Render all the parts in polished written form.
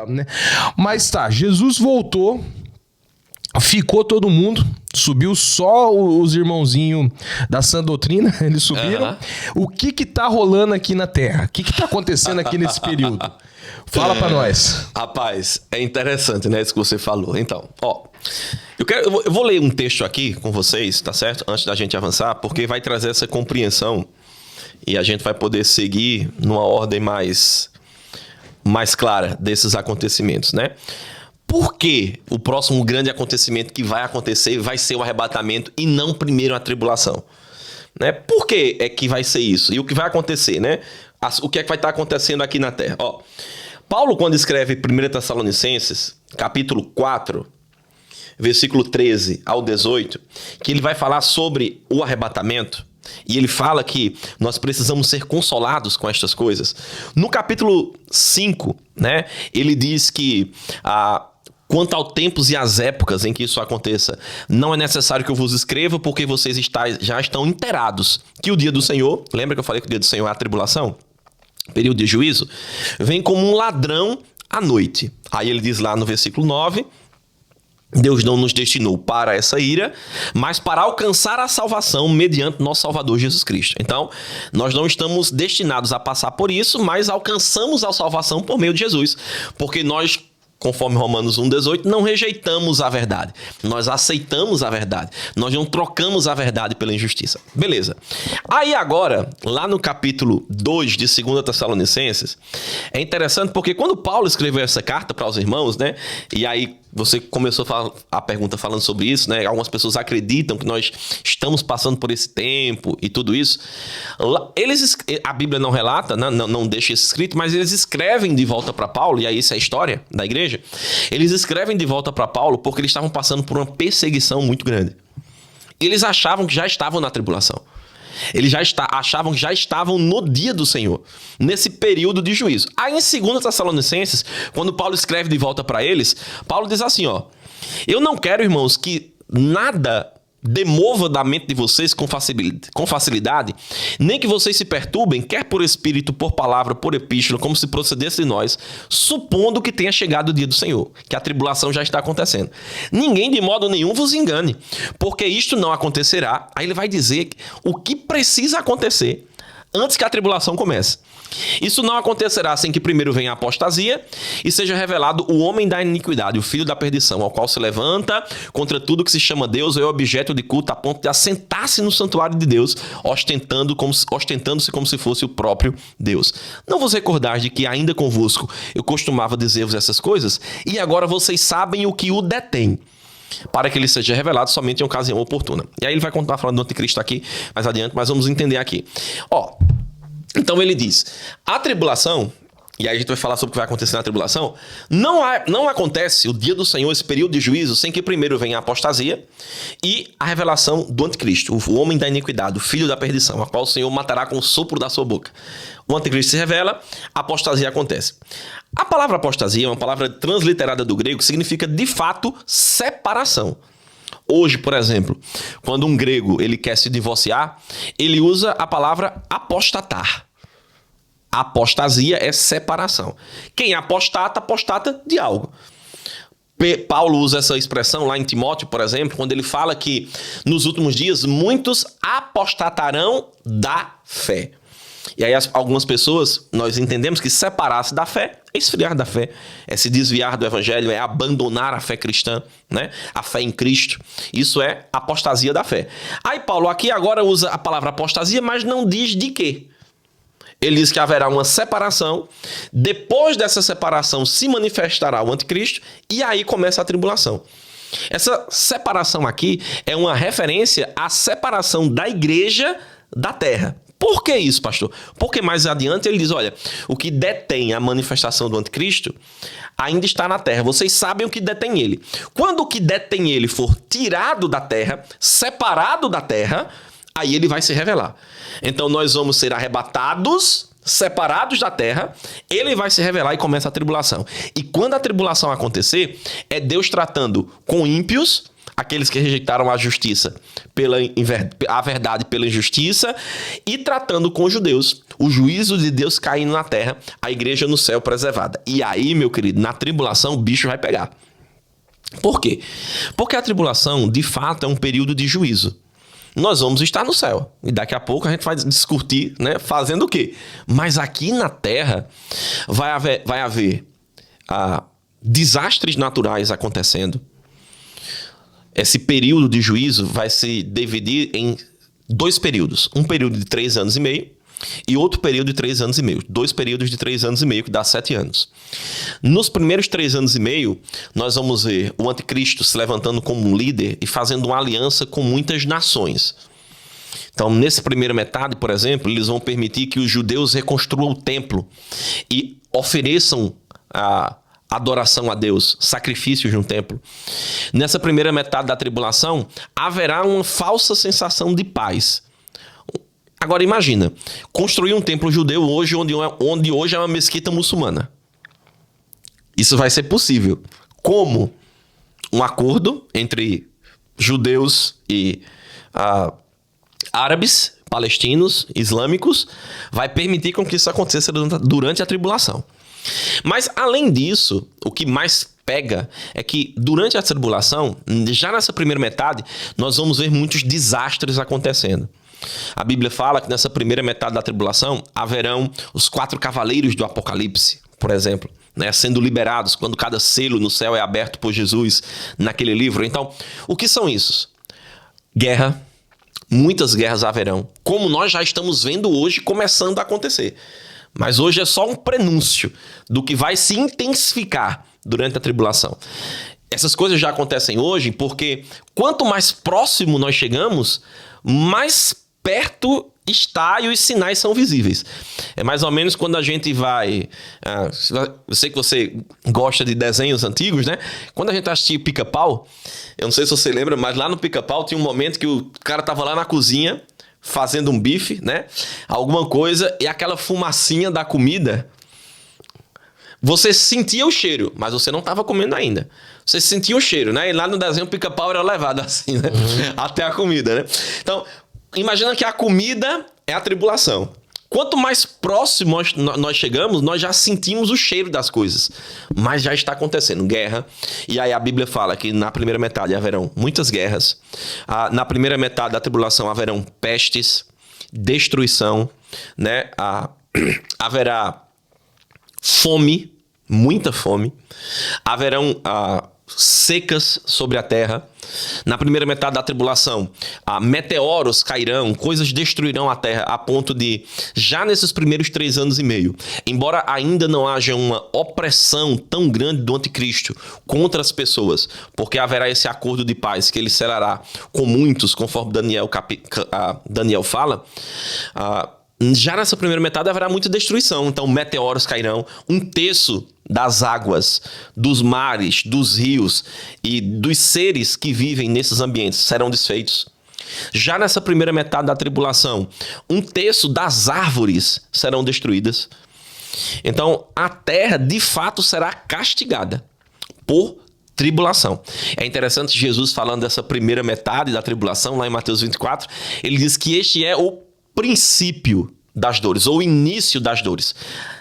né? Mas tá, Jesus voltou, ficou todo mundo, subiu só os irmãozinhos da sã doutrina, eles subiram. O que tá rolando aqui na Terra? O que tá acontecendo aqui nesse período? Fala pra nós. Rapaz, é interessante, né, isso que você falou. Então, ó, eu vou ler um texto aqui com vocês, tá certo? Antes da gente avançar, porque vai trazer essa compreensão e a gente vai poder seguir numa ordem mais clara desses acontecimentos, né? Por que o próximo grande acontecimento que vai acontecer vai ser o arrebatamento e não primeiro a tribulação? Né? Por que é que vai ser isso? E o que vai acontecer, né? O que é que vai estar acontecendo aqui na Terra? Ó, Paulo, quando escreve 1 Tessalonicenses, capítulo 4, versículo 13 ao 18, que ele vai falar sobre o arrebatamento, e ele fala que nós precisamos ser consolados com estas coisas. No capítulo 5, né, ele diz que quanto aos tempos e às épocas em que isso aconteça, não é necessário que eu vos escreva, porque vocês já estão inteirados que o dia do Senhor, lembra que eu falei que o dia do Senhor é a tribulação? Período de juízo, vem como um ladrão à noite. Aí ele diz lá no versículo 9, Deus não nos destinou para essa ira, mas para alcançar a salvação mediante nosso Salvador Jesus Cristo. Então, nós não estamos destinados a passar por isso, mas alcançamos a salvação por meio de Jesus, porque nós, conforme Romanos 1,18, não rejeitamos a verdade. Nós aceitamos a verdade. Nós não trocamos a verdade pela injustiça. Beleza. Aí agora, lá no capítulo 2 de 2 Tessalonicenses, é interessante porque quando Paulo escreveu essa carta para os irmãos, né? E aí você começou a pergunta falando sobre isso, né? Algumas pessoas acreditam que nós estamos passando por esse tempo e tudo isso. A Bíblia não relata, não deixa isso escrito, mas eles escrevem de volta para Paulo, e aí isso é a história da igreja. Eles escrevem de volta para Paulo porque eles estavam passando por uma perseguição muito grande. Eles achavam que já estavam na tribulação. Eles achavam que já estavam no dia do Senhor, nesse período de juízo. Aí em 2 Tessalonicenses, quando Paulo escreve de volta para eles, Paulo diz assim, ó: eu não quero, irmãos, que nada demova da mente de vocês com facilidade, nem que vocês se perturbem, quer por espírito, por palavra, por epístola, como se procedesse de nós, supondo que tenha chegado o dia do Senhor, que a tribulação já está acontecendo. Ninguém de modo nenhum vos engane, porque isto não acontecerá. Aí ele vai dizer o que precisa acontecer antes que a tribulação comece. Isso não acontecerá sem que primeiro venha a apostasia e seja revelado o homem da iniquidade, o filho da perdição, ao qual se levanta contra tudo que se chama Deus, é objeto de culto, a ponto de assentar-se no santuário de Deus, ostentando-se como se fosse o próprio Deus. Não vos recordais de que ainda convosco eu costumava dizer-vos essas coisas, e agora vocês sabem o que o detém, para que ele seja revelado somente em ocasião oportuna. E aí ele vai continuar falando do anticristo aqui mais adiante, mas vamos entender aqui. Então ele diz, a tribulação, e aí a gente vai falar sobre o que vai acontecer na tribulação, não acontece o dia do Senhor, esse período de juízo, sem que primeiro venha a apostasia e a revelação do anticristo, o homem da iniquidade, o filho da perdição, a qual o Senhor matará com o sopro da sua boca. O anticristo se revela, a apostasia acontece. A palavra apostasia é uma palavra transliterada do grego que significa, de fato, separação. Hoje, por exemplo, quando um grego ele quer se divorciar, ele usa a palavra apostatar. A apostasia é separação. Quem apostata de algo. Paulo usa essa expressão lá em Timóteo, por exemplo, quando ele fala que nos últimos dias muitos apostatarão da fé. E aí algumas pessoas, nós entendemos que separar-se da fé é esfriar da fé, é se desviar do evangelho, é abandonar a fé cristã, né? A fé em Cristo. Isso é apostasia da fé. Aí Paulo aqui agora usa a palavra apostasia, mas não diz de quê. Ele diz que haverá uma separação, depois dessa separação se manifestará o anticristo e aí começa a tribulação. Essa separação aqui é uma referência à separação da igreja da terra. Por que isso, pastor? Porque mais adiante ele diz, olha, o que detém a manifestação do anticristo ainda está na terra. Vocês sabem o que detém ele. Quando o que detém ele for tirado da terra, separado da terra, aí ele vai se revelar. Então nós vamos ser arrebatados, separados da terra, ele vai se revelar e começa a tribulação. E quando a tribulação acontecer, é Deus tratando com ímpios, aqueles que rejeitaram a justiça a verdade pela injustiça, e tratando com os judeus, o juízo de Deus caindo na terra, a igreja no céu preservada. E aí, meu querido, na tribulação o bicho vai pegar. Por quê? Porque a tribulação, de fato, é um período de juízo. Nós vamos estar no céu. E daqui a pouco a gente vai discutir, né? Fazendo o quê? Mas aqui na terra vai haver desastres naturais acontecendo. Esse período de juízo vai se dividir em 2 períodos. Um período de 3 anos e meio e outro período de 3 anos e meio. 2 períodos de 3 anos e meio, que dá 7 anos. Nos primeiros 3 anos e meio, nós vamos ver o anticristo se levantando como um líder e fazendo uma aliança com muitas nações. Então, nessa primeira metade, por exemplo, eles vão permitir que os judeus reconstruam o templo e ofereçam a adoração a Deus, sacrifícios no templo. Nessa primeira metade da tribulação, haverá uma falsa sensação de paz. Agora imagina, construir um templo judeu hoje, onde hoje é uma mesquita muçulmana. Isso vai ser possível. Como? Um acordo entre judeus e árabes, palestinos, islâmicos, vai permitir com que isso aconteça durante a tribulação. Mas, além disso, o que mais pega é que, durante a tribulação, já nessa primeira metade, nós vamos ver muitos desastres acontecendo. A Bíblia fala que nessa primeira metade da tribulação haverão os 4 cavaleiros do Apocalipse, por exemplo, né, sendo liberados quando cada selo no céu é aberto por Jesus naquele livro. Então, o que são isso? Guerra. Muitas guerras haverão, como nós já estamos vendo hoje começando a acontecer. Mas hoje é só um prenúncio do que vai se intensificar durante a tribulação. Essas coisas já acontecem hoje porque quanto mais próximo nós chegamos, mais perto está e os sinais são visíveis. É mais ou menos quando a gente vai... eu sei que você gosta de desenhos antigos, né? Quando a gente assistia Pica-Pau, eu não sei se você lembra, mas lá no Pica-Pau tinha um momento que o cara tava lá na cozinha fazendo um bife, né? Alguma coisa, e aquela fumacinha da comida, você sentia o cheiro, mas você não estava comendo ainda. Você sentia o cheiro, né? E lá no desenho o Pica-Pau era levado assim, né? Até a comida, né? Então, imagina que a comida é a tribulação. Quanto mais próximo nós chegamos, nós já sentimos o cheiro das coisas. Mas já está acontecendo guerra. E aí a Bíblia fala que na primeira metade haverão muitas guerras. Na primeira metade da tribulação haverão pestes, destruição, né? Haverá fome, muita fome. Haverão secas sobre a terra. Na primeira metade da tribulação, meteoros cairão, coisas destruirão a terra, a ponto de, já nesses primeiros 3 anos e meio, embora ainda não haja uma opressão tão grande do anticristo contra as pessoas, porque haverá esse acordo de paz que ele selará com muitos, conforme Daniel fala, já nessa primeira metade haverá muita destruição. Então meteoros cairão, 1/3 das águas, dos mares, dos rios e dos seres que vivem nesses ambientes serão desfeitos. Já nessa primeira metade da tribulação, 1/3 das árvores serão destruídas. Então a terra de fato será castigada por tribulação. É interessante Jesus falando dessa primeira metade da tribulação, lá em Mateus 24, ele diz que este é o princípio das dores, ou o início das dores.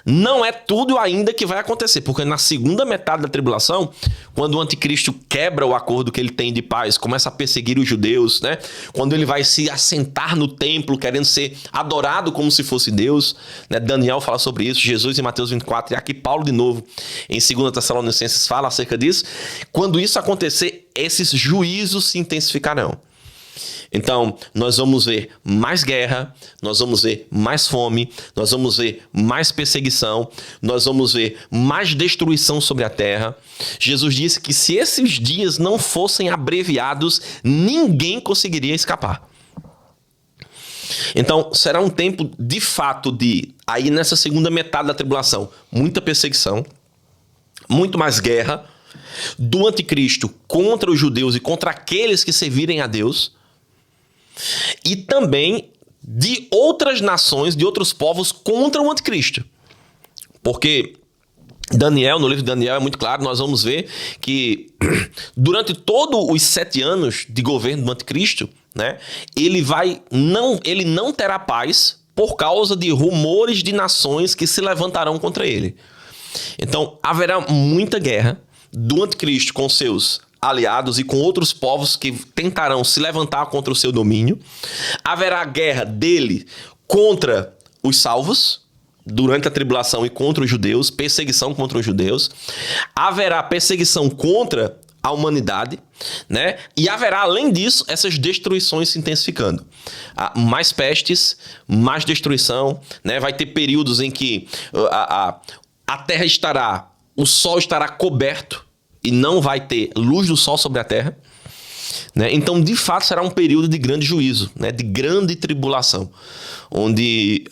Não é tudo ainda que vai acontecer, porque na segunda metade da tribulação, quando o anticristo quebra o acordo que ele tem de paz, começa a perseguir os judeus, né? Quando ele vai se assentar no templo, querendo ser adorado como se fosse Deus, né? Daniel fala sobre isso, Jesus em Mateus 24, e aqui Paulo de novo, em 2 Tessalonicenses, fala acerca disso. Quando isso acontecer, esses juízos se intensificarão. Então, nós vamos ver mais guerra, nós vamos ver mais fome, nós vamos ver mais perseguição, nós vamos ver mais destruição sobre a terra. Jesus disse que se esses dias não fossem abreviados, ninguém conseguiria escapar. Então, será um tempo de fato de, aí nessa segunda metade da tribulação, muita perseguição, muito mais guerra do anticristo contra os judeus e contra aqueles que servirem a Deus. E também de outras nações, de outros povos contra o anticristo. Porque Daniel, no livro de Daniel é muito claro, nós vamos ver que durante todos os 7 anos de governo do anticristo, né, ele não terá paz por causa de rumores de nações que se levantarão contra ele. Então, haverá muita guerra do anticristo com seus aliados e com outros povos que tentarão se levantar contra o seu domínio. Haverá guerra dele contra os salvos durante a tribulação e contra os judeus, perseguição contra os judeus. Haverá perseguição contra a humanidade, né? E haverá, além disso, essas destruições se intensificando. Mais pestes, mais destruição, né? Vai ter períodos em que a terra o sol estará coberto e não vai ter luz do sol sobre a terra, né? Então, de fato, será um período de grande juízo, né? De grande tribulação, onde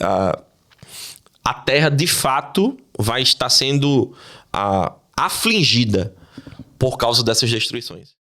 a terra, de fato, vai estar sendo afligida por causa dessas destruições.